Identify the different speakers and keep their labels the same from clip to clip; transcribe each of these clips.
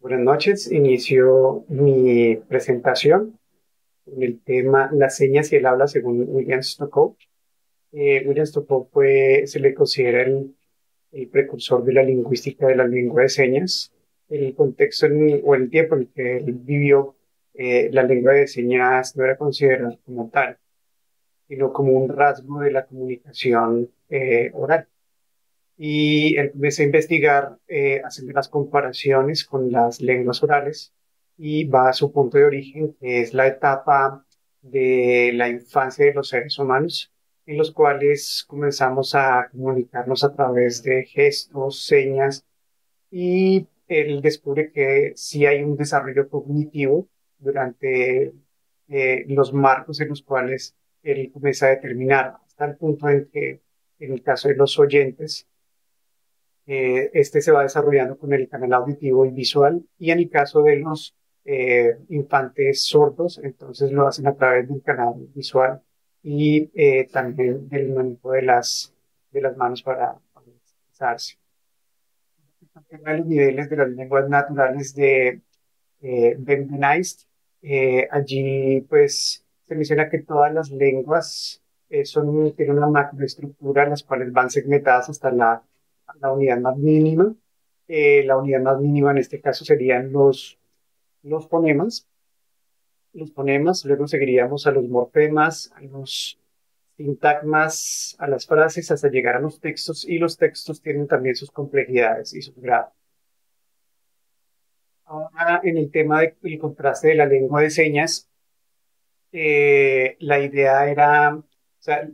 Speaker 1: Buenas noches. Inicio mi presentación con el tema las señas y el habla según William Stokoe. William Stokoe se le considera el precursor de la lingüística de la lengua de señas. El contexto o el tiempo en el que él vivió, la lengua de señas no era considerada como tal, sino como un rasgo de la comunicación oral. Y él comienza a investigar, haciendo las comparaciones con las lenguas orales y va a su punto de origen, que es la etapa de la infancia de los seres humanos, en los cuales comenzamos a comunicarnos a través de gestos, señas, y él descubre que sí hay un desarrollo cognitivo durante los marcos en los cuales él comienza a determinar, hasta el punto en que en el caso de los oyentes, este se va desarrollando con el canal auditivo y visual, y en el caso de los infantes sordos, entonces lo hacen a través del canal visual y también del manejo de las manos para expresarse. El tema de los niveles de las lenguas naturales de Benveniste, allí pues se menciona que todas las lenguas tienen una macroestructura, las cuales van segmentadas hasta la unidad más mínima. La unidad más mínima en este caso serían los fonemas. Los fonemas, luego seguiríamos a los morfemas, a los sintagmas, a las frases, hasta llegar a los textos, y los textos tienen también sus complejidades y sus grados. Ahora, en el tema del contraste de la lengua de señas, la idea era, o sea,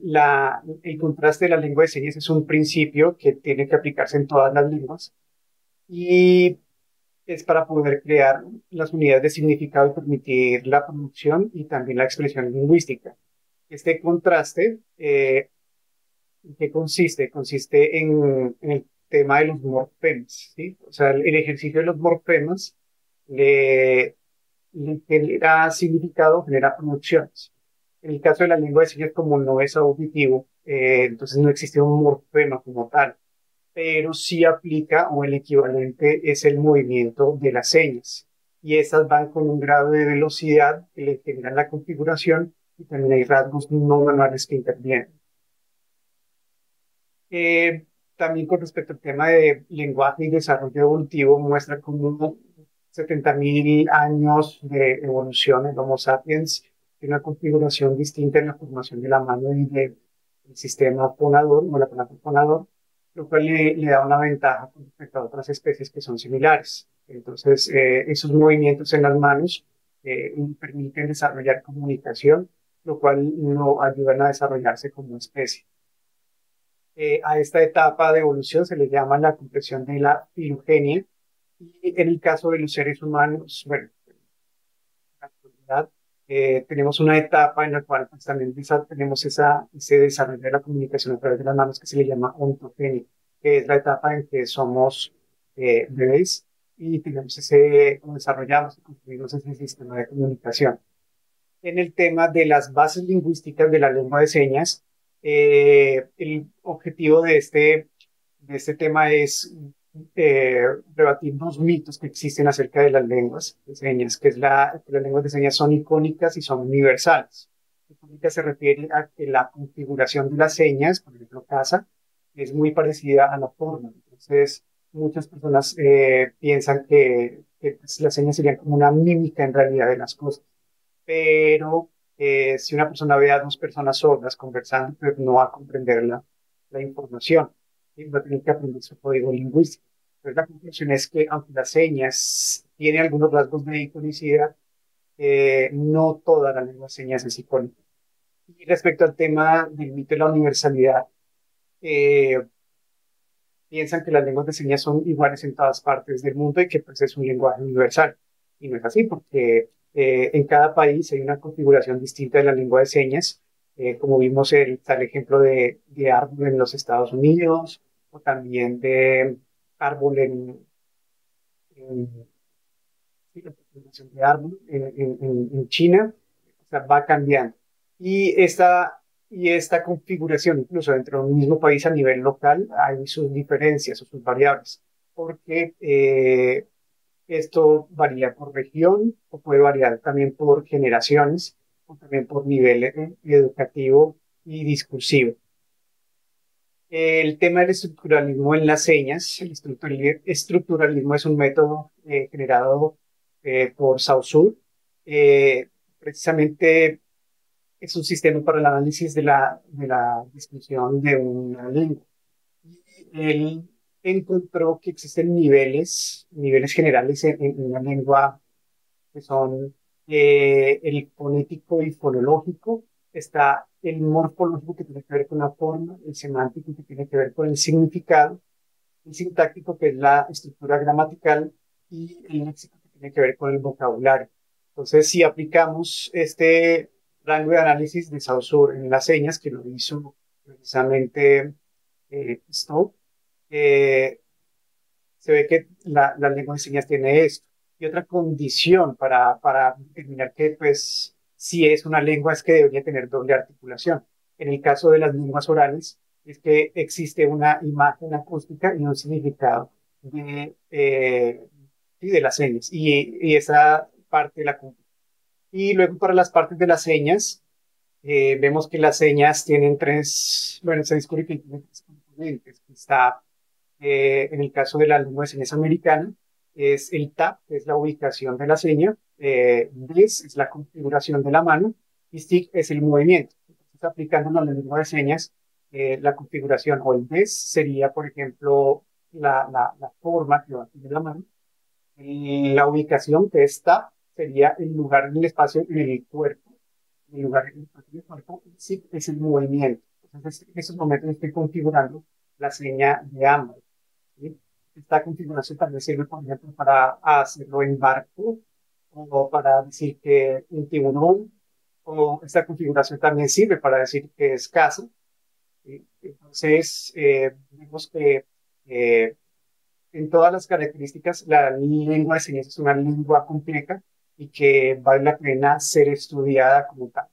Speaker 1: el contraste de la lengua de señas es un principio que tiene que aplicarse en todas las lenguas y es para poder crear las unidades de significado y permitir la producción y también la expresión lingüística. Este contraste, ¿en qué consiste? Consiste en el tema de los morfemas, ¿sí? O sea, el ejercicio de los morfemas le, le genera significado, genera producciones. En el caso de la lengua de señas, como no es auditivo, entonces no existe un morfema como tal, pero sí aplica, o el equivalente es el movimiento de las señas. Y estas van con un grado de velocidad que le generan la configuración, y también hay rasgos no manuales que intervienen. Eh, También con respecto al tema de lenguaje y desarrollo evolutivo, muestra como 70.000 años de evolución en Homo sapiens, y una configuración distinta en la formación de la mano y del sistema fonador o el aparato fonador, lo cual le da una ventaja con respecto a otras especies que son similares. Entonces, esos movimientos en las manos permiten desarrollar comunicación, lo cual no ayudan a desarrollarse como especie. A esta etapa de evolución se le llama la compresión de la filogenia. Y en el caso de los seres humanos, bueno, en la actualidad, tenemos una etapa en la cual pues, también tenemos ese desarrollo de la comunicación a través de las manos, que se le llama ontogenia, que es la etapa en que somos bebés y tenemos desarrollamos y construimos ese sistema de comunicación. En el tema de las bases lingüísticas de la lengua de señas, el objetivo de este tema es rebatir dos mitos que existen acerca de las lenguas de señas, que las lenguas de señas son icónicas y son universales. Icónica se refiere a que la configuración de las señas, por ejemplo, casa, es muy parecida a la forma. Entonces, muchas personas piensan que pues, las señas serían como una mímica en realidad de las cosas, pero si una persona ve a dos personas sordas conversando, pues no va a comprender la información, ¿sí? Va a tener que aprender su código lingüístico. Entonces la conclusión es que aunque las señas tienen algunos rasgos de iconicidad, no toda la lengua de señas es icónica. Y respecto al tema del mito de la universalidad, eh, piensan que las lenguas de señas son iguales en todas partes del mundo y que pues es un lenguaje universal. Y no es así porque en cada país hay una configuración distinta de la lengua de señas. Como vimos, está el ejemplo de árbol en los Estados Unidos, o también de árbol en sí, la configuración de árbol en China. O sea, va cambiando. Y esta configuración, incluso dentro de un mismo país a nivel local, hay sus diferencias o sus variables, porque Esto varía por región o puede variar también por generaciones o también por nivel educativo y discursivo. El tema del estructuralismo en las señas, el estructuralismo es un método generado por Saussure. Precisamente es un sistema para el análisis de la descripción de una lengua. Él encontró que existen niveles generales en una lengua que son el fonético y fonológico. Está el morfológico que tiene que ver con la forma, el semántico que tiene que ver con el significado, el sintáctico que es la estructura gramatical y el léxico que tiene que ver con el vocabulario. Entonces, si aplicamos este rango de análisis de Saussure en las señas, que lo hizo precisamente Stowe, eh, se ve que la lengua de señas tiene esto. Y otra condición para determinar que, pues, si es una lengua es que debería tener doble articulación. En el caso de las lenguas orales, es que existe una imagen acústica y un significado sí, de las señas. Y esa parte la cumple. Y luego para las partes de las señas, vemos que las señas tienen tres, bueno, se descubre que tienen tres componentes. Está en el caso de la lengua de señas americana, es el tap, que es la ubicación de la seña, this es la configuración de la mano y stick es el movimiento. Entonces, aplicando a la lengua de señas, la configuración o el this sería, por ejemplo, la forma que va a tener la mano. Y la ubicación que es tap sería el lugar en el espacio en el cuerpo. El lugar en el espacio en el cuerpo, sí, es el movimiento. Entonces, en esos momentos estoy configurando la seña de ambos. ¿Sí? Esta configuración también sirve, por ejemplo, para hacerlo en barco o para decir que un tiburón, o esta configuración también sirve para decir que es casa. ¿Sí? Entonces, vemos que en todas las características la lengua de señas es una lengua compleja y que vale la pena ser estudiada como tal.